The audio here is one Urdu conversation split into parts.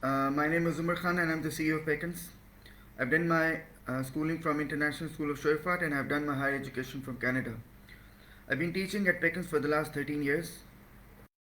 My name is Umar Khan and I'm the CEO of Pekins. I've done my schooling from International School of Shoifat and I've done my higher education from Canada. I've been teaching at Pekins for the last 13 years.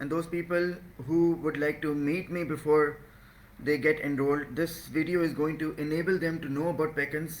and those people who would like to meet me before they get enrolled, this video is going to enable them to know about Pekins,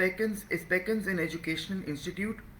Pekins an educational institute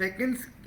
Pekins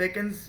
Pekins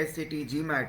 SAT, GMAT,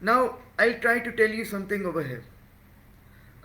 Now I'll try to tell you something over here.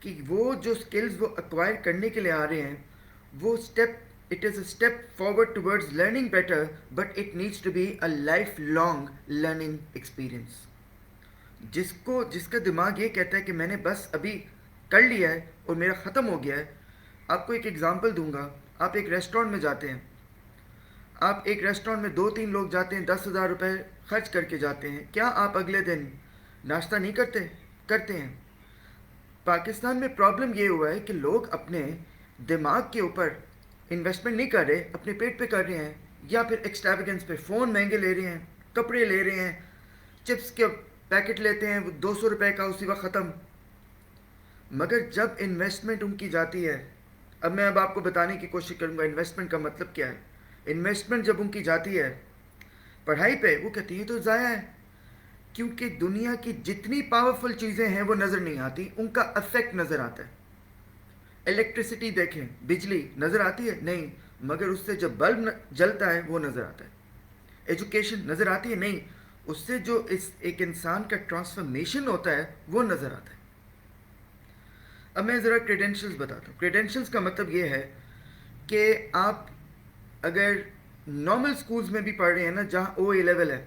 کہ وہ جو اسکلز وہ ایکوائر کرنے کے لیے آ رہے ہیں وہ it is a step forward towards learning better, but it needs to be a life long learning experience. جس کا دماغ یہ کہتا ہے کہ میں نے بس ابھی کر لیا ہے اور میرا ختم ہو گیا ہے. آپ کو ایک ایگزامپل دوں گا. آپ ایک ریسٹورینٹ میں جاتے ہیں, آپ ایک ریسٹورینٹ میں 2-3 لوگ جاتے ہیں, 10,000 روپے خرچ کر کے جاتے ہیں. کیا آپ اگلے دن ناشتہ نہیں کرتے ہیں؟ پاکستان میں پرابلم یہ ہوا ہے کہ لوگ اپنے دماغ کے اوپر انویسٹمنٹ نہیں کر رہے, اپنے پیٹ پہ کر رہے ہیں, یا پھر ایکسٹراویگنس پہ فون مہنگے لے رہے ہیں, کپڑے لے رہے ہیں, چپس کے پیکٹ لیتے ہیں وہ 200 روپے کا, اسی وقت ختم. مگر جب انویسٹمنٹ ان کی جاتی ہے, میں آپ کو بتانے کی کوشش کروں گا انویسٹمنٹ کا مطلب کیا ہے. انویسٹمنٹ جب ان کی جاتی ہے پڑھائی پہ, وہ کہتی ہے تو ضائع ہے, کیونکہ دنیا کی جتنی پاورفل چیزیں ہیں وہ نظر نہیں آتی, ان کا افیکٹ نظر آتا ہے. الیکٹریسٹی دیکھیں, بجلی نظر آتی ہے نہیں, مگر اس سے جب بلب جلتا ہے وہ نظر آتا ہے. ایجوکیشن نظر آتی ہے نہیں, اس سے جو ایک انسان کا ٹرانسفارمیشن ہوتا ہے وہ نظر آتا ہے. اب میں ذرا کریڈینشلز بتاتا ہوں. کریڈینشلز کا مطلب یہ ہے کہ آپ اگر نارمل سکولز میں بھی پڑھ رہے ہیں نا, جہاں او اے لیول ہے,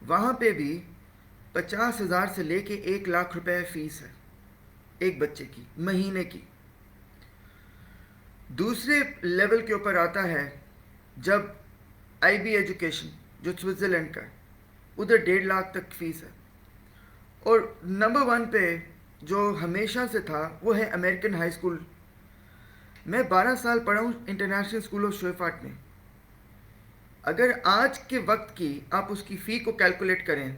وہاں پہ بھی 50,000 سے لے کے 1,00,000 روپے فیس ہے ایک بچے کی مہینے کی. دوسرے لیول کے اوپر آتا ہے جب آئی بی ایجوکیشن جو سوئٹزرلینڈ کا ہے, ادھر 1.5 تک فیس ہے. اور نمبر 1 پہ جو ہمیشہ سے تھا وہ ہے امریکن ہائی اسکول. میں 12 سال پڑھا ہوں انٹرنیشنل اسکول آف شویفارٹ میں. اگر آج کے وقت کی آپ اس کی فی کو کیلکولیٹ کریں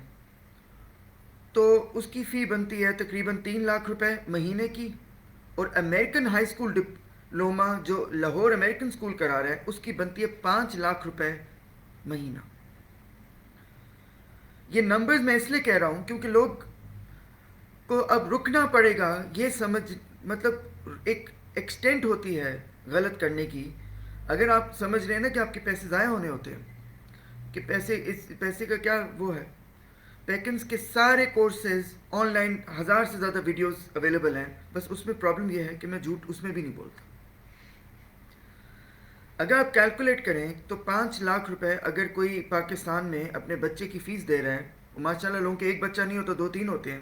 تو اس کی فی بنتی ہے تقریباً 3,00,000 روپے مہینے کی, اور امریکن ہائی اسکول ڈپلوما جو لاہور امریکن اسکول کرا رہا ہے اس کی بنتی ہے 5,00,000 روپے مہینہ. یہ نمبرز میں اس لیے کہہ رہا ہوں کیونکہ لوگ کو اب رکنا پڑے گا یہ سمجھ, مطلب ایک ایکسٹینٹ ہوتی ہے غلط کرنے کی. اگر آپ سمجھ رہے ہیں نا کہ آپ کے پیسے ضائع ہونے ہوتے ہیں, کہ اس پیسے کا کیا وہ ہے. پیکنز کے سارے کورسز آن لائن 1,000 سے زیادہ ویڈیوز اویلیبل ہیں, بس اس میں پرابلم یہ ہے کہ میں جھوٹ اس میں بھی نہیں بولتا. اگر آپ کیلکولیٹ کریں تو 5,00,000 روپے اگر کوئی پاکستان میں اپنے بچے کی فیس دے رہا ہے, ماشاء اللہ لوگوں کے ایک بچہ نہیں ہوتا 2-3 ہوتے ہیں,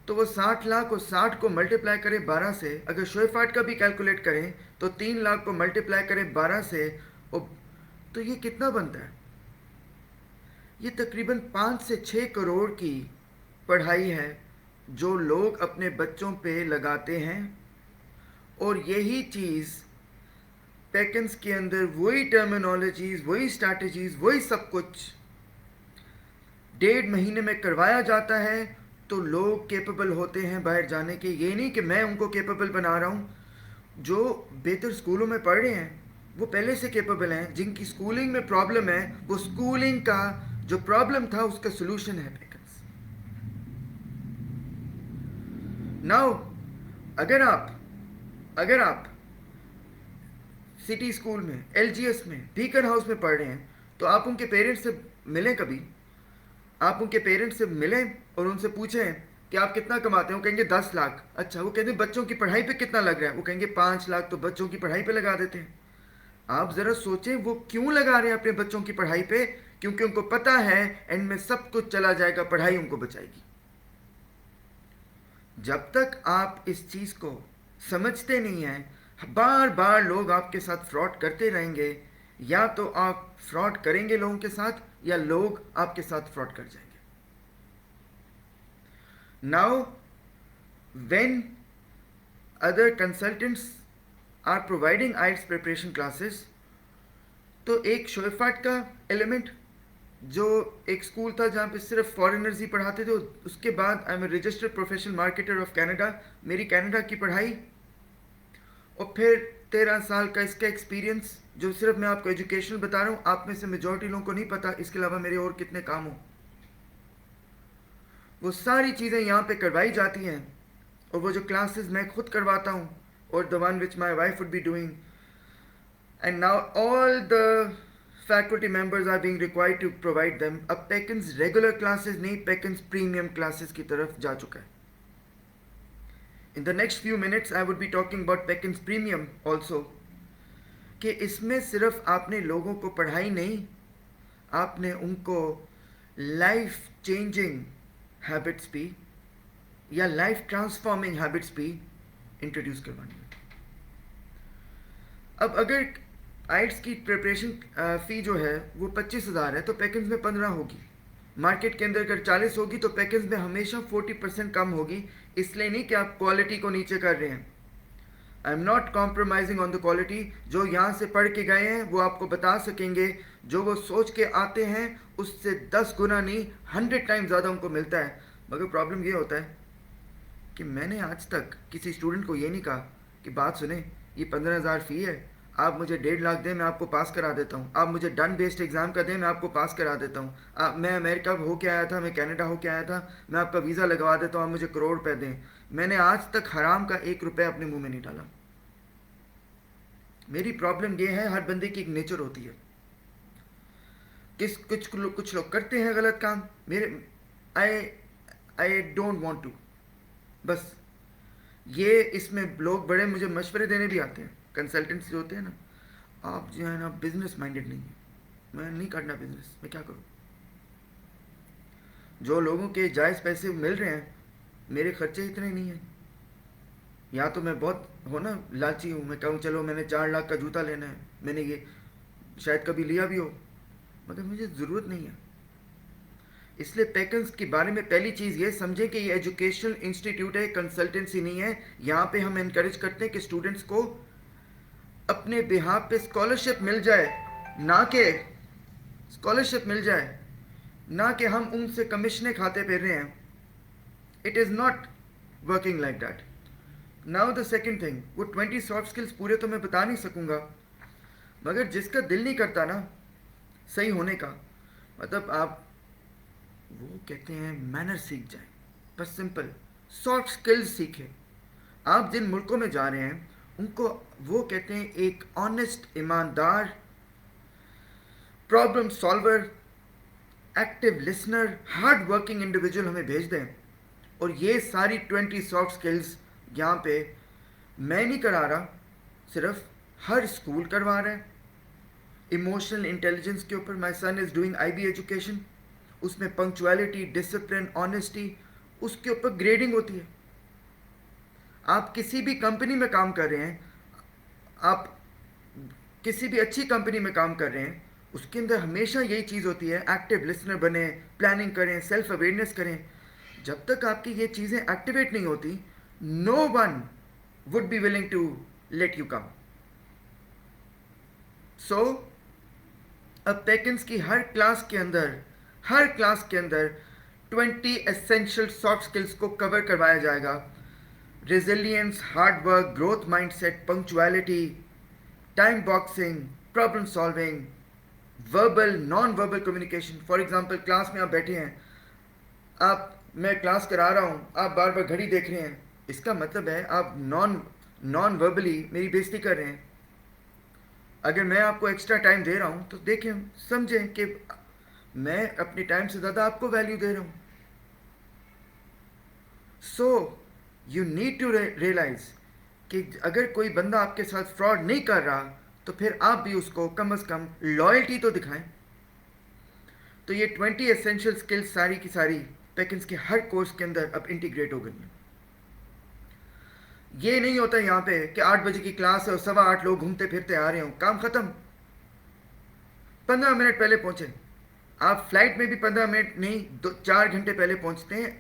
تو وہ 60,00,000 اور 60 کو ملٹیپلائی کریں 12 سے. اگر شویفارٹ کا بھی کیلکولیٹ کریں تو 3,00,000 کو ملٹیپلائی کریں 12 سے, تو یہ کتنا بنتا ہے؟ یہ تقریباً 5 سے 6 کروڑ کی پڑھائی ہے جو لوگ اپنے بچوں پہ لگاتے ہیں. اور یہی چیز پیکنز کے اندر وہی ٹرمینالوجیز, وہی اسٹریٹجیز, وہی سب کچھ 1.5 مہینے میں کروایا جاتا ہے, تو لوگ کیپیبل ہوتے ہیں باہر جانے کے. یہ نہیں کہ میں ان کو کیپیبل بنا رہا ہوں, جو بہتر اسکولوں میں پڑھ رہے ہیں وہ پہلے سے کیپیبل ہیں. جن کی اسکولنگ میں پرابلم ہے وہ اسکولنگ کا جو پرابلم تھا اس کا سلوشن ہے پیکنز. ناؤ اگر آپ سٹی اسکول میں, ایل جی ایس میں, بیکن ہاؤس میں پڑھ رہے ہیں, تو آپ ان کے پیرنٹس سے ملیں. کبھی آپ ان کے پیرنٹس سے ملیں اور ان سے پوچھیں کہ آپ کتنا کماتے ہیں. وہ کہیں گے 10 لاکھ. اچھا, وہ کہتے ہیں بچوں کی پڑھائی پہ کتنا لگ رہا ہے. وہ کہیں گے 5 لاکھ, تو بچوں کی پڑھائی پہ لگا دیتے ہیں. آپ ذرا سوچیں وہ کیوں لگا رہے ہیں اپنے بچوں کی پڑھائی پہ, کیونکہ ان کو پتہ ہے اینڈ میں سب کچھ چلا جائے گا, پڑھائی ان کو بچائے گی. جب تک آپ اس چیز کو سمجھتے نہیں ہیں, بار بار لوگ آپ کے ساتھ فراڈ کرتے رہیں گے. یا تو آپ فراڈ کریں گے لوگوں کے ساتھ, یا لوگ آپ کے ساتھ فراڈ کر جائیں گے. Now, when other consultants are providing IELTS preparation classes, تو ایک شویفارٹ کا ایلیمنٹ جو ایک اسکول تھا جہاں پہ صرف فارینرز ہی پڑھاتے تھے, اس کے بعد I am a registered professional marketer of Canada, میری کینیڈا کی پڑھائی, اور پھر 13 سال کا اس کا ایکسپیرینس, جو صرف میں آپ کو ایجوکیشنل بتا رہا ہوں. آپ میں سے میجورٹی لوگوں کو نہیں پتا اس کے علاوہ میرے اور کتنے کام ہوں. وہ ساری چیزیں یہاں پہ کروائی جاتی ہیں, اور وہ جو کلاسز میں خود کرواتا ہوں, اور the one which my wife would be doing, and now all the faculty members are being required to provide them. اب پیکنز ریگولر کلاسز نہیں, پیکنز پریمیم کلاسز کی طرف جا چکا ہے. In the next few minutes I would be talking about Pekin's Premium also, کہ اس میں صرف آپ نے لوگوں کو پڑھائی نہیں, آپ نے ان کو لائف چینجنگ ہیبٹس بھی یا لائف ٹرانسفارمنگ ہیبٹس بھی انٹروڈیوس کروانی ہے. اب اگر آئٹس کی پریپریشن فی جو ہے وہ 25,000 ہے تو پیکنز میں 15 ہوگی. مارکیٹ کے اندر اگر 40 ہوگی تو پیکنز میں ہمیشہ 40% کم ہوگی. اس لیے نہیں کہ آپ کوالٹی کو نیچے کر رہے ہیں. I am not compromising on the quality. جو یہاں سے پڑھ کے گئے ہیں وہ آپ کو بتا سکیں گے, جو وہ سوچ کے آتے ہیں اس سے 10 گنا نہیں 100 ٹائم زیادہ ان کو ملتا ہے. مگر پرابلم یہ ہوتا ہے کہ میں نے آج تک کسی اسٹوڈنٹ کو یہ نہیں کہا کہ بات سنیں یہ 15,000 فی ہے, آپ مجھے 1.5 لاکھ دیں میں آپ کو پاس کرا دیتا ہوں, آپ مجھے ڈن بیسڈ ایگزام کا دیں میں آپ کو پاس کرا دیتا ہوں, میں امریکہ ہو کے آیا تھا, میں کینیڈا ہو کے آیا تھا, میں آپ کا ویزا لگوا دیتا ہوں, آپ مجھے کروڑ روپے دیں. میں نے آج تک حرام کا 1 روپے اپنے منہ میں نہیں ڈالا. میری پرابلم یہ ہے, ہر بندے کی ایک نیچر ہوتی ہے. کچھ لوگ کرتے ہیں غلط کام, آئی ڈونٹ وانٹ ٹو. بس یہ اس میں لوگ بڑے مجھے مشورے دینے بھی آتے ہیں, کنسلٹنٹس جو ہوتے ہیں نا, آپ جو ہے نا بزنس مائنڈیڈ نہیں ہیں, میں نہیں کرنا بزنس, میں کیا کروں. جو لوگوں کے جائز پیسے مل رہے ہیں میرے خرچے اتنے نہیں ہیں. یا تو میں بہت ہو نا لالچی ہوں, میں کہوں چلو میں نے 4 لاکھ کا جوتا لینا ہے, میں نے یہ شاید کبھی لیا بھی ہو, مگر مجھے ضرورت نہیں ہے. اس لیے پیکنز کے بارے میں پہلی چیز یہ سمجھیں کہ یہ ایجوکیشنل انسٹیٹیوٹ ہے, کنسلٹنسی نہیں ہے. یہاں پہ ہم انکریج کرتے ہیں کہ اسٹوڈنٹس کو اپنے بہاف پہ اسکالرشپ مل جائے, نہ کہ اسکالرشپ مل جائے نہ کہ ہم ان سے کمیشنیں کھاتے پھر رہے ہیں. It is not working like that. Now the second thing, وہ 20 سافٹ اسکلس پورے تو میں بتا نہیں سکوں گا, مگر جس کا دل نہیں کرتا نا صحیح ہونے کا, مطلب آپ وہ کہتے ہیں مینر سیکھ جائیں, بس سمپل سافٹ اسکلز سیکھیں. آپ جن ملکوں میں جا رہے ہیں ان کو وہ کہتے ہیں ایک آنیسٹ, ایماندار, problem solver, active listener, hard working individual ہمیں بھیج دیں. اور یہ ساری 20 سافٹ اسکلز یہاں پہ میں نہیں کرا رہا, صرف ہر اسکول کروا رہا ہے. ایموشنل انٹیلیجنس کے اوپر مائی سن از ڈوئنگ IB ایجوکیشن, اس میں پنکچویلٹی, ڈسپلن, آنیسٹی, اس کے اوپر گریڈنگ ہوتی ہے. آپ کسی بھی کمپنی میں کام کر رہے ہیں, آپ کسی بھی اچھی کمپنی میں کام کر رہے ہیں, اس کے اندر ہمیشہ یہی چیز ہوتی ہے, ایکٹیو لسنر بنیں, پلاننگ کریں, سیلف اویئرنیس کریں. جب تک آپ کی یہ چیزیں ایکٹیویٹ نہیں ہوتی, no one would be willing to let you come. So اب پیکنز کی ہر کلاس کے اندر 20 اسینشل سافٹ اسکلس کو کور کروایا جائے گا. Resilience, hard work, growth mind set, punctuality, time boxing, problem solving, verbal non verbal communication. For example class میں آپ بیٹھے ہیں, میں کلاس کرا رہا ہوں, آپ بار بار گھڑی دیکھ رہے ہیں, اس کا مطلب ہے آپ نان وربلی میری بےزتی کر رہے ہیں. اگر میں آپ کو ایکسٹرا ٹائم دے رہا ہوں تو دیکھیں, سمجھیں کہ میں اپنے ٹائم سے زیادہ آپ کو ویلیو دے رہا ہوں. So you need to realize کہ اگر کوئی بندہ آپ کے ساتھ فراڈ نہیں کر رہا تو پھر آپ بھی اس کو کم از کم لائلٹی تو دکھائیں. تو یہ 20 اسینشل اسکلس ساری کی ساری پیکنز کے ہر کورس کے اندر اب انٹیگریٹ ہو گئی ہیں. یہ نہیں ہوتا یہاں پہ کہ 8 بجے کی کلاس ہے اور 8:15 لوگ گھومتے پھرتے آ رہے ہوں, کام ختم. 15 منٹ پہلے پہنچیں. آپ فلائٹ میں بھی 15 منٹ نہیں 4 گھنٹے پہلے پہنچتے ہیں.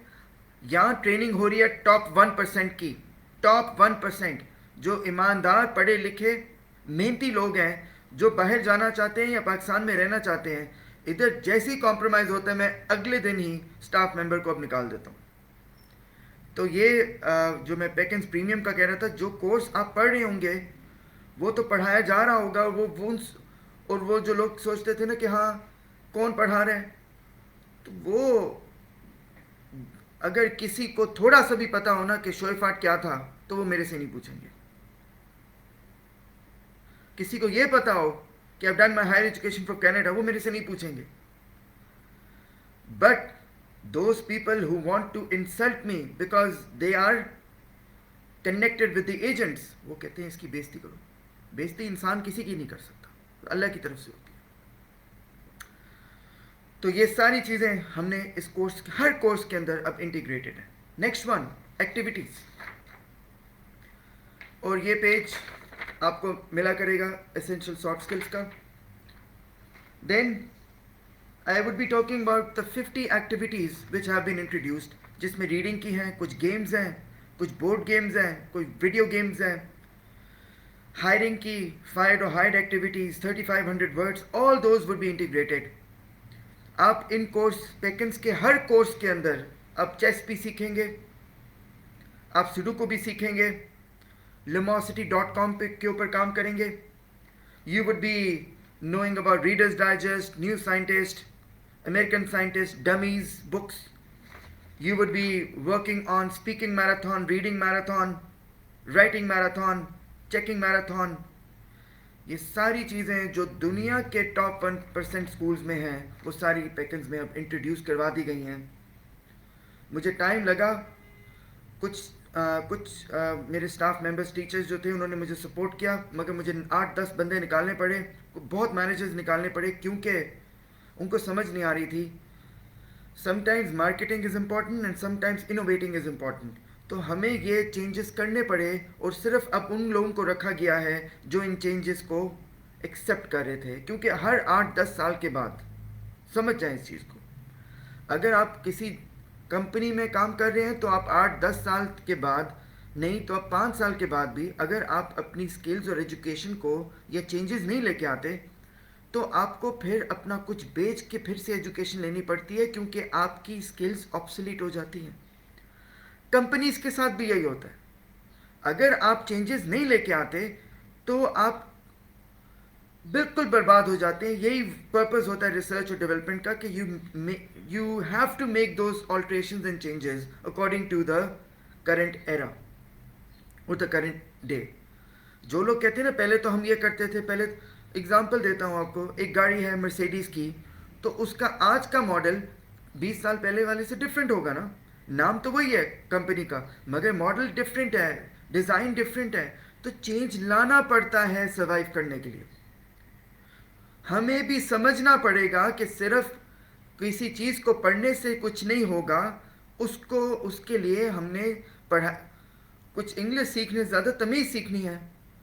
یہاں ٹریننگ ہو رہی ہے ٹاپ 1% کی, ٹاپ 1%, جو ایماندار, پڑھے لکھے, محنتی لوگ ہیں, جو باہر جانا چاہتے ہیں یا پاکستان میں رہنا چاہتے ہیں. ادھر جیسی کمپرومائز ہوتا ہے میں اگلے دن ہی اسٹاف ممبر کو اب نکال دیتا ہوں. تو یہ جو میں پیکنز پریمیم کا کہہ رہا تھا, جو کورس آپ پڑھ رہے ہوں گے وہ تو پڑھایا جا رہا ہوگا, اور وہ جو لوگ سوچتے تھے نا کہ ہاں کون پڑھا رہے ہیں, تو وہ اگر کسی کو تھوڑا سا بھی پتا ہونا کہ شعیب آرٹ کیا تھا تو وہ میرے سے نہیں پوچھیں گے. کسی کو یہ پتا ہو کہ I've done my higher education from Canada, وہ میرے سے نہیں پوچھیں گے. But those people who want to insult me because they are connected with the agents, وہ کہتے ہیں اس کی بےزتی کرو. بےزتی انسان کسی کی نہیں کر سکتا, اللہ کی طرف سے ہوتی ہے. تو یہ ساری چیزیں ہم نے اس کورس, ہر کورس کے اندر اب انٹیگریٹڈ ہیں. Next one, activities. اور یہ پیج آپ کو ملا کرے گا اسینشیل سافٹ اسکلس کا. دین I would be talking about the 50 activities which have been introduced, جس میں ریڈنگ کی ہیں, کچھ گیمز ہیں, کچھ بورڈ گیمز ہیں, کوئی ویڈیو گیمز ہیں, ہائرنگ کی, فائر اور hide activities, 3500 words, all those would be integrated. آپ ان کورس پیکنس کے ہر کورس کے اندر اب چیس بھی سیکھیں گے, آپ سڈوکو بھی سیکھیں گے, lumosity.com کے اوپر کام کریں گے. You would be knowing about Reader's Digest, New Scientist, American Scientist, Dummies, books. You would be working on speaking marathon, reading marathon, writing marathon, checking marathon. یہ ساری چیزیں جو دنیا کے ٹاپ 1% اسکولز میں ہیں وہ ساری پیکنز میں اب انٹروڈیوس کروا دی گئی ہیں. مجھے ٹائم لگا, کچھ میرے اسٹاف ممبرس, ٹیچرز جو تھے انہوں نے مجھے سپورٹ کیا, مگر مجھے 8-10 بندے نکالنے پڑے, بہت مینیجرز نکالنے پڑے, کیونکہ ان کو سمجھ نہیں آ رہی تھی. Some times marketing is important and some times innovating is important. تو ہمیں یہ چینجز کرنے پڑے, اور صرف اب ان لوگوں کو رکھا گیا ہے جو ان چینجز کو ایکسیپٹ کر رہے تھے, کیونکہ ہر 8-10 سال کے بعد, سمجھ جائیں اس چیز کو, اگر آپ کسی کمپنی میں کام کر رہے ہیں تو آپ 8-10 سال کے بعد نہیں تو اب 5 سال کے بعد بھی اگر آپ اپنی سکلز اور ایجوکیشن کو یہ چینجز نہیں لے کے آتے تو آپ کو پھر اپنا کچھ بیچ کے پھر سے ایجوکیشن لینی پڑتی ہے, کیونکہ آپ کی سکلز آبسلیٹ ہو جاتی ہیں. کمپنیز کے ساتھ بھی یہی ہوتا ہے, اگر آپ چینجز نہیں لے کے آتے تو آپ بالکل برباد ہو جاتے ہیں. یہی پرپز ہوتا ہے ریسرچ اور ڈیولپمنٹ کا کہ you have to make those alterations and changes according to the current era اور دا کرنٹ ڈے. جو لوگ کہتے ہیں نا پہلے تو ہم یہ کرتے تھے, پہلے اگزامپل دیتا ہوں آپ کو, ایک گاڑی ہے مرسیڈیز کی, تو اس کا آج کا ماڈل 20 سال پہلے والے سے ڈفرینٹ ہوگا نا. نام تو وہی ہے کمپنی کا, مگر ماڈل ڈفرینٹ ہے, ڈیزائن ڈفرینٹ ہے, تو چینج لانا پڑتا ہے سروائیو کرنے کے لیے. ہمیں بھی سمجھنا پڑے گا کہ صرف کسی چیز کو پڑھنے سے کچھ نہیں ہوگا, اس کے لیے ہم نے کچھ انگلش سیکھنے, زیادہ تمیز سیکھنی ہے.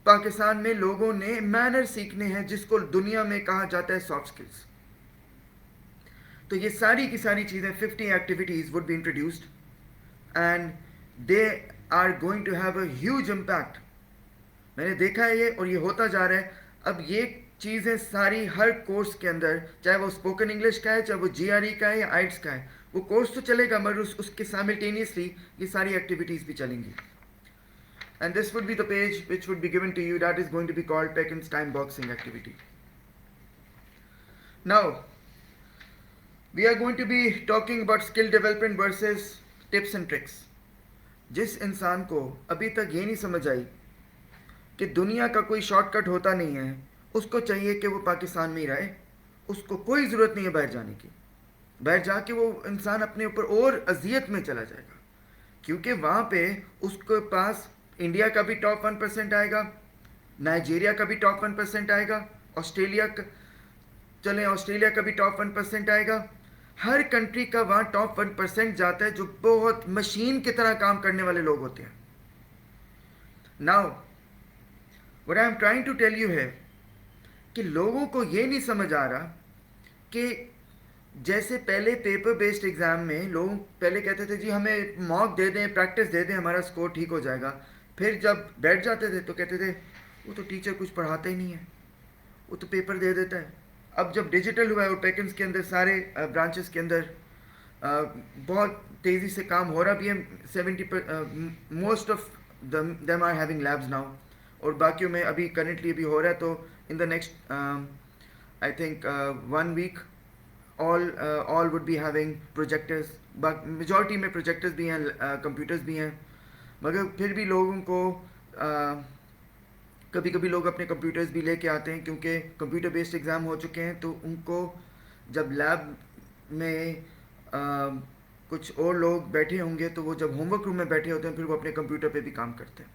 پاکستان میں لوگوں نے مینر سیکھنے ہیں جس کو دنیا میں کہا جاتا ہے سافٹ سکلز. تو یہ ساری کی ساری چیزیں 50 activities would be introduced and they are going to have a huge impact. میں نے دیکھا ہے یہ, اور یہ ہوتا جا رہا ہے. اب یہ چیزیں ساری ہر کورس کے اندر, چاہے وہ اسپوکن انگلش کا ہے, چاہے وہ GRE کا ہے یا آئٹس کا ہے, وہ کورس تو چلے گا مگر اس کے سائملٹینیسلی یہ ساری ایکٹیویٹیز بھی چلیں گی. And this would be the page which would be given to you, that is going to be called Pekin's time boxing activity. Now we are going to be talking about skill development versus tips and tricks. جس انسان کو ابھی تک یہ نہیں سمجھ آئی کہ دنیا کا کوئی شارٹ کٹ ہوتا نہیں ہے, اس کو چاہیے کہ وہ پاکستان میں ہی رہے, اس کو کوئی ضرورت نہیں ہے باہر جانے کی. باہر جا کے وہ انسان اپنے اوپر اور اذیت میں چلا جائے گا, کیونکہ وہاں پہ اس کے پاس انڈیا کا بھی ٹاپ 1% آئے گا, نائجیریا کا بھی ٹاپ 1% آئے گا, آسٹریلیا کا بھی ٹاپ 1% آئے گا. ہر کنٹری کا وہاں ٹاپ 1% جاتا ہے جو بہت مشین کی طرح کام کرنے والے لوگ ہوتے ہیں. Now what I am trying to tell you ہے کہ لوگوں کو یہ نہیں سمجھ آ رہا کہ جیسے پہلے پیپر بیسڈ ایگزام میں لوگ پہلے کہتے تھے جی ہمیں موک دے دیں, پریکٹس دے دیں, ہمارا سکور ٹھیک ہو جائے گا. پھر جب بیٹھ جاتے تھے تو کہتے تھے وہ تو ٹیچر کچھ پڑھاتا ہی نہیں ہے, وہ تو پیپر دے دیتا ہے. اب جب ڈیجیٹل ہوا ہے اور پیکنز کے اندر سارے برانچز کے اندر بہت تیزی سے کام ہو رہا بھی ہے, 70 most of them are having labs now, اور باقیوں میں ابھی کرنٹلی ابھی ہو رہا ہے. تو in the next I think 1 week all would be having projectors. Majority میں پروجیکٹرز بھی ہیں, کمپیوٹرز بھی ہیں, مگر پھر بھی لوگوں کو کبھی کبھی لوگ اپنے کمپیوٹرز بھی لے کے آتے ہیں کیونکہ کمپیوٹر بیسڈ ایگزام ہو چکے ہیں. تو ان کو جب لیب میں کچھ اور لوگ بیٹھے ہوں گے تو وہ جب ہوم ورک روم میں بیٹھے ہوتے ہیں پھر وہ اپنے کمپیوٹر پہ بھی کام کرتے ہیں.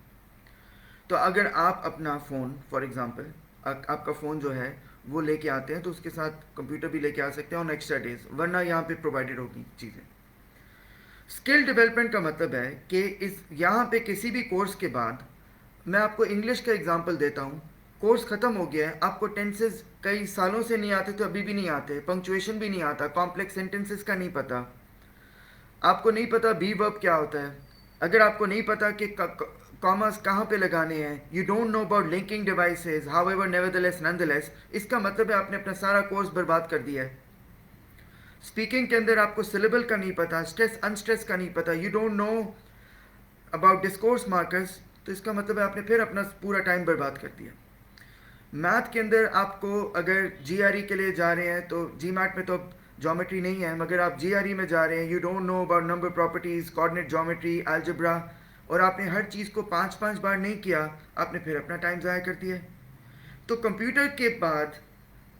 تو اگر آپ اپنا فون فار ایگزامپل آپ کا فون جو ہے وہ لے کے آتے ہیں تو اس کے ساتھ کمپیوٹر بھی لے کے آ سکتے ہیں آن ایکسٹرا ڈیز, ورنہ یہاں پہ پرووائڈیڈ ہوگی چیزیں. اسکل ڈیولپمنٹ کا مطلب ہے کہ یہاں پہ کسی بھی کورس کے بعد, میں آپ کو انگلش کا اگزامپل دیتا ہوں, کورس ختم ہو گیا ہے, آپ کو ٹینسز کئی سالوں سے نہیں آتے تو ابھی بھی نہیں آتے, پنکچویشن بھی نہیں آتا, کمپلیکس سینٹنسز کا نہیں پتہ, آپ کو نہیں پتا بی ورب کیا ہوتا ہے, اگر آپ کو نہیں پتا کہ کاماز کہاں پہ لگانے ہیں, you don't know about linking devices, however nevertheless نن دا لیس, اس کا مطلب ہے آپ نے اپنا سارا کورس برباد کر دیا ہے. اسپیکنگ کے اندر آپ کو سلیبل کا نہیں پتا, اسٹریس انسٹریس کا نہیں پتا, you don't know about discourse markers, تو اس کا مطلب ہے آپ نے پھر اپنا پورا ٹائم برباد کر دیا. میتھ کے اندر آپ کو اگر جی آر ای کے لیے جا رہے ہیں تو جی میٹ میں تو اب جیومیٹری نہیں ہے, مگر آپ جی آر ای میں جا رہے ہیں, you don't know about number properties, coordinate geometry, algebra, اور آپ نے ہر چیز کو 5 بار نہیں کیا, آپ نے پھر اپنا ٹائم ضائع کر دیا. تو کمپیوٹر کے بعد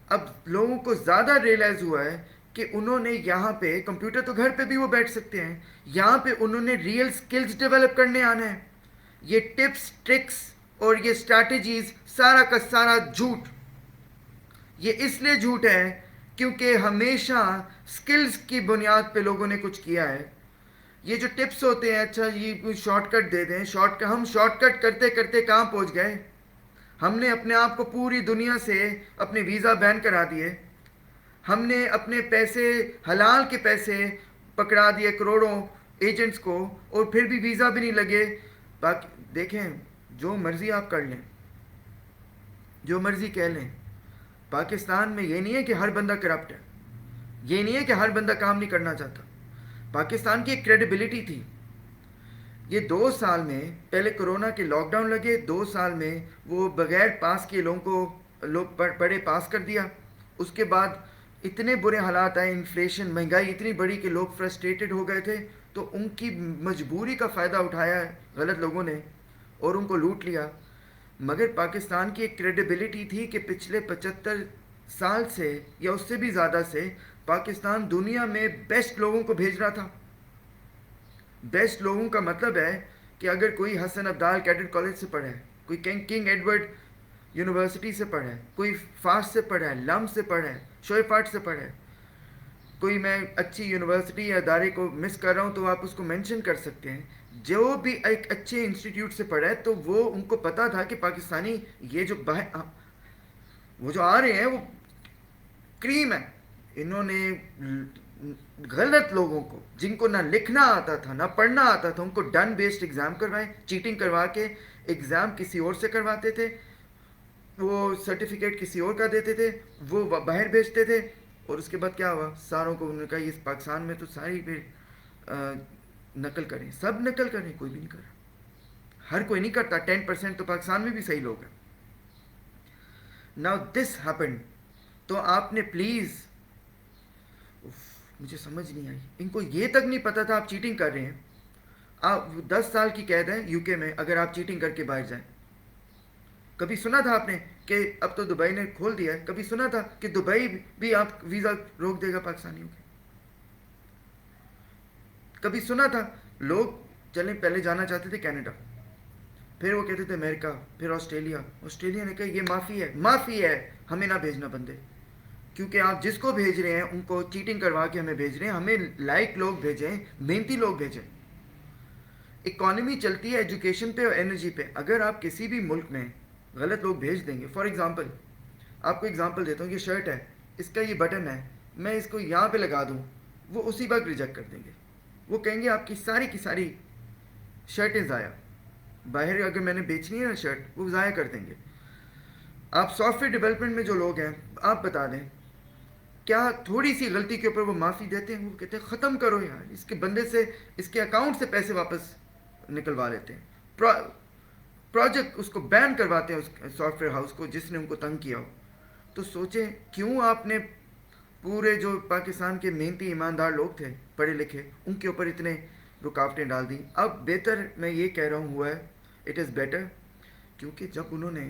اب لوگوں کو زیادہ ریئلائز ہوا ہے کہ انہوں نے یہاں پہ کمپیوٹر تو گھر پہ بھی وہ بیٹھ سکتے ہیں, یہاں پہ انہوں نے ریئل سکلز ڈیولپ کرنے آنا ہے. یہ ٹپس ٹرکس اور یہ اسٹریٹجیز سارا کا سارا جھوٹ. یہ اس لیے جھوٹ ہے کیونکہ ہمیشہ سکلز کی بنیاد پہ لوگوں نے کچھ کیا ہے. یہ جو ٹپس ہوتے ہیں, اچھا یہ شارٹ کٹ دے دیں, ہم شارٹ کٹ کرتے کرتے کہاں پہنچ گئے. ہم نے اپنے آپ کو پوری دنیا سے اپنے ویزا بین کرا دیے, ہم نے اپنے پیسے حلال کے پیسے پکڑا دیے کروڑوں ایجنٹس کو, اور پھر بھی ویزا بھی نہیں لگے. باقی دیکھیں, جو مرضی آپ کر لیں, جو مرضی کہہ لیں, پاکستان میں یہ نہیں ہے کہ ہر بندہ کرپٹ ہے, یہ نہیں ہے کہ ہر بندہ کام نہیں کرنا چاہتا. پاکستان کی ایک کریڈیبلٹی تھی. یہ 2 سال میں, پہلے کرونا کے لاک ڈاؤن لگے, 2 سال میں وہ بغیر پاس کیے لوگوں کو لوگ پڑھے پاس کر دیا. اس کے بعد اتنے برے حالات آئے, انفلیشن, مہنگائی اتنی بڑی کہ لوگ فرسٹریٹڈ ہو گئے تھے, تو ان کی مجبوری کا فائدہ اٹھایا ہے غلط لوگوں نے اور ان کو لوٹ لیا. مگر پاکستان کی ایک کریڈیبلٹی تھی کہ پچھلے 75 سال سے یا اس سے بھی زیادہ سے پاکستان دنیا میں بیسٹ لوگوں کو بھیج رہا تھا. بیسٹ لوگوں کا مطلب ہے کہ اگر کوئی حسن عبدال کیڈٹ کالج سے پڑھا ہے, کوئی کنگ ایڈورڈ یونیورسٹی سے پڑھا ہے, کوئی فاسٹ سے پڑھا ہے, لم سے پڑھا ہے, شوئفارٹ سے پڑھا ہے, کوئی میں اچھی یونیورسٹی یا ادارے کو مس کر رہا ہوں تو آپ اس کو مینشن کر سکتے ہیں, جو بھی ایک اچھے انسٹیٹیوٹ سے پڑھا ہے, تو وہ ان کو پتا تھا کہ پاکستانی یہ جو وہ جو آ رہے ہیں وہ کریم ہے. انہوں نے غلط لوگوں کو, جن کو نہ لکھنا آتا تھا نہ پڑھنا آتا تھا, ان کو ڈن بیسڈ ایگزام کروائے, چیٹنگ کروا کے ایگزام کسی اور سے کرواتے تھے, وہ سرٹیفکیٹ کسی اور کا دیتے تھے, وہ باہر بھیجتے تھے, اور اس کے بعد کیا ہوا, ساروں کو انہوں نے کہا یہ پاکستان میں تو ساری پھر نقل کریں, سب نقل کریں, کوئی بھی نہیں کر رہا, ہر کوئی نہیں کرتا, 10% تو پاکستان میں بھی صحیح لوگ ہیں. Now this happened. تو آپ نے پلیز, مجھے سمجھ نہیں آئی, ان کو یہ تک نہیں پتا تھا آپ چیٹنگ کر رہے ہیں. آپ 10 سال کی قید ہے یو کے میں اگر آپ چیٹنگ کر کے باہر جائیں. کبھی سنا تھا آپ نے کہ اب تو دبئی نے کھول دیا ہے, کبھی سنا تھا کہ دبئی بھی آپ ویزا روک دے گا پاکستانیوں کے؟ کبھی سنا تھا؟ لوگ چلیں پہلے جانا چاہتے تھے کینیڈا, پھر وہ کہتے تھے امریکہ, پھر آسٹریلیا نے کہا یہ معافی ہے, ہمیں نہ بھیجنا بندے, کیونکہ آپ جس کو بھیج رہے ہیں ان کو چیٹنگ کروا کے ہمیں بھیج رہے ہیں, ہمیں لائق لوگ بھیجیں, محنتی لوگ بھیجیں. اکانومی چلتی ہے ایجوکیشن پہ اور انرجی پہ. اگر آپ کسی بھی ملک میں غلط لوگ بھیج دیں گے, فار ایگزامپل آپ کو ایگزامپل دیتا ہوں, یہ شرٹ ہے, اس کا یہ بٹن ہے, میں اس کو یہاں پہ لگا دوں, وہ اسی وقت ریجیکٹ کر دیں گے. وہ کہیں گے آپ کی ساری شرٹیں ضائع, باہر اگر میں نے بیچنی ہے نا شرٹ, وہ ضائع کر دیں گے. آپ سافٹ ویئر ڈیولپمنٹ میں جو لوگ ہیں, آپ بتا دیں کیا تھوڑی سی غلطی کے اوپر وہ معافی دیتے ہیں؟ وہ کہتے ہیں ختم کرو یار, اس کے بندے سے, اس کے اکاؤنٹ سے پیسے واپس نکلوا لیتے ہیں, پروجیکٹ اس کو بین کرواتے ہیں, اس سافٹ ویئر ہاؤس کو جس نے ان کو تنگ کیا ہو. تو سوچیں کیوں آپ نے پورے جو پاکستان کے محنتی ایماندار لوگ تھے پڑھے لکھے, ان کے اوپر اتنے رکاوٹیں ڈال دیں. اب بہتر میں یہ کہہ رہا ہوں ہوا ہے, اٹ از بیٹر, کیونکہ جب انہوں نے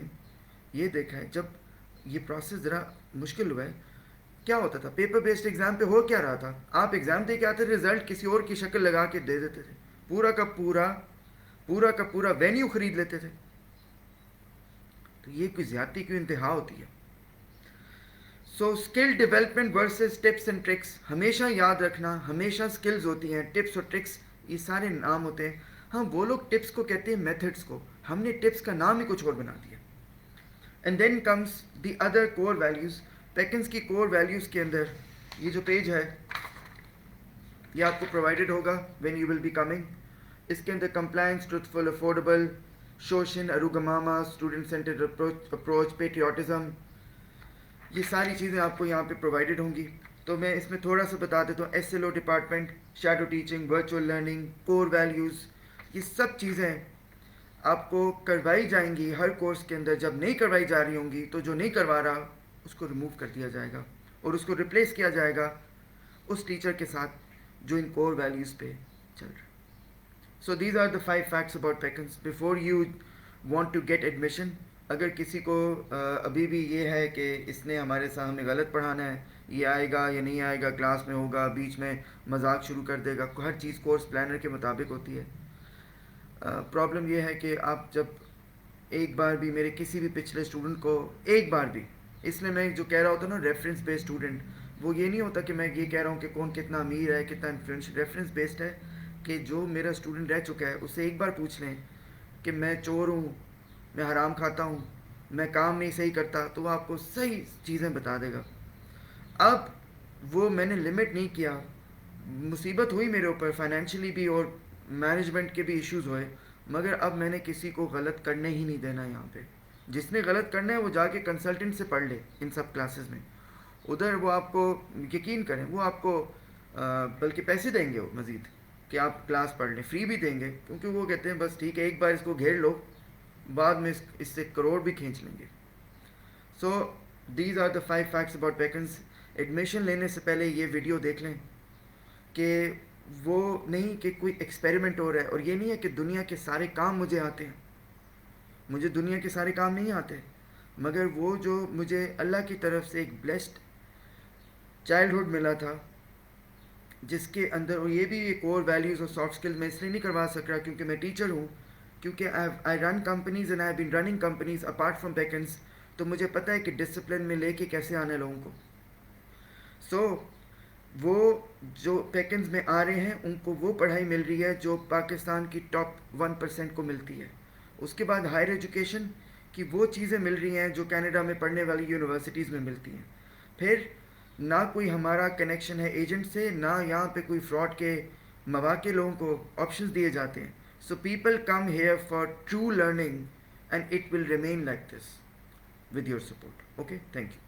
یہ دیکھا ہے, جب یہ پروسیس ذرا مشکل ہوا ہے, کیا ہوتا تھا پیپر بیسڈ ایگزام پہ ہو کیا رہا تھا, آپ ایگزام دے کے آتے تھے, رزلٹ کسی اور کی شکل لگا کے دے دیتے تھے, پورا کا پورا وینیو خرید لیتے تھے. تو یہ کوئی زیادتی کی انتہا ہوتی ہے. So skill development versus tips and tricks, ہمیشہ یاد رکھنا, ہمیشہ اسکلز ہوتی ہیں, ٹپس اور ٹرکس یہ سارے نام ہوتے ہیں. ہاں وہ لوگ ٹپس کو کہتے ہیں میتھڈس کو, ہم نے ٹپس کا نام ہی کچھ اور بنا دیا. And then comes the other core values. پیکنز کی کور ویلیوز کے اندر یہ جو پیج ہے یہ آپ کو پرووائڈیڈ ہوگا when you will be coming. اس کے اندر کمپلائنس, ٹروتھفل, افورڈیبل, شوشن, اروگماما, اسٹوڈنٹ سینٹرڈ اپروچ, پیٹریوٹزم, یہ ساری چیزیں آپ کو یہاں پہ پرووائڈیڈ ہوں گی. تو میں اس میں تھوڑا سا بتا دیتا ہوں. S L O department, shadow teaching, virtual learning, core values, یہ سب چیزیں آپ کو کروائی جائیں گی ہر کورس کے اندر. جب نہیں کروائی جا رہی ہوں گی تو جو نہیں کروا رہا اس کو ریموو کر دیا جائے گا اور اس کو ریپلیس کیا جائے گا اس ٹیچر کے ساتھ جو ان کور ویلیوز پہ چل رہا ہے. So these are the 5 facts about پیکنز before you want to get admission. اگر کسی کو ابھی بھی یہ ہے کہ اس نے ہمارے ساتھ ہمیں غلط پڑھانا ہے, یہ آئے گا یا نہیں آئے گا, کلاس میں ہوگا, بیچ میں مذاق شروع کر دے گا, ہر چیز کورس پلانر کے مطابق ہوتی ہے. پرابلم یہ ہے کہ آپ جب ایک بار بھی میرے کسی بھی پچھلے اسٹوڈنٹ کو ایک بار بھی, اس لیے میں جو کہہ رہا ہوتا ہوں نا ریفرنس بیسڈ اسٹوڈنٹ, وہ یہ نہیں ہوتا کہ میں یہ کہہ رہا ہوں کہ کون کتنا امیر ہے, کتنا انفلوئنشل. ریفرنس بیسڈ ہے کہ جو میرا اسٹوڈنٹ رہ چکا ہے اسے ایک بار پوچھ لیں کہ میں چور ہوں, میں حرام کھاتا ہوں, میں کام نہیں صحیح کرتا, تو وہ آپ کو صحیح چیزیں بتا دے گا. اب وہ میں نے لمٹ نہیں کیا, مصیبت ہوئی میرے اوپر فائنینشلی بھی اور مینجمنٹ کے بھی ایشوز ہوئے, مگر اب میں نے کسی کو غلط کرنے ہی نہیں دینا. یہاں پہ جس نے غلط کرنا ہے وہ جا کے کنسلٹنٹ سے پڑھ لے ان سب کلاسز میں, ادھر وہ آپ کو یقین کریں وہ آپ کو بلکہ پیسے دیں گے وہ مزید کہ آپ کلاس پڑھ لیں, فری بھی دیں گے, کیونکہ وہ کہتے ہیں بس ٹھیک ہے ایک بار اس کو گھیر لو, بعد میں اس سے کروڑ بھی کھینچ لیں گے. So these are the 5 facts about پیکنز. ایڈمیشن لینے سے پہلے یہ ویڈیو دیکھ لیں کہ وہ نہیں کہ کوئی ایکسپیریمنٹ ہو رہا ہے, اور یہ نہیں ہے کہ دنیا کے سارے کام مجھے آتے ہیں, مجھے دنیا کے سارے کام نہیں آتے, مگر وہ جو مجھے اللہ کی طرف سے ایک بلیسڈ چائلڈہڈ ملا تھا جس کے اندر, اور یہ بھی یہ کور ویلیوز اور سافٹ اسکل میں اس لیے نہیں کروا سک رہا کیونکہ میں ٹیچر ہوں, کیونکہ I run companies and I been running companies apart from پیکنز. تو مجھے پتہ ہے کہ ڈسپلن میں لے کے کیسے آنا ہے لوگوں کو. سو وہ جو پیکنز میں آ رہے ہیں ان کو وہ پڑھائی مل رہی ہے جو پاکستان کی ٹاپ 1% کو ملتی ہے. اس کے بعد ہائر ایجوکیشن کی وہ چیزیں مل رہی ہیں جو کینیڈا میں پڑھنے والی یونیورسٹیز میں ملتی ہیں. پھر نہ کوئی ہمارا کنیکشن ہے ایجنٹ سے, نہ یہاں پہ کوئی فراڈ کے مواقع لوگوں کو آپشنز دیے جاتے ہیں. So people come here for true learning and it will remain like this with your support. Okay, thank you.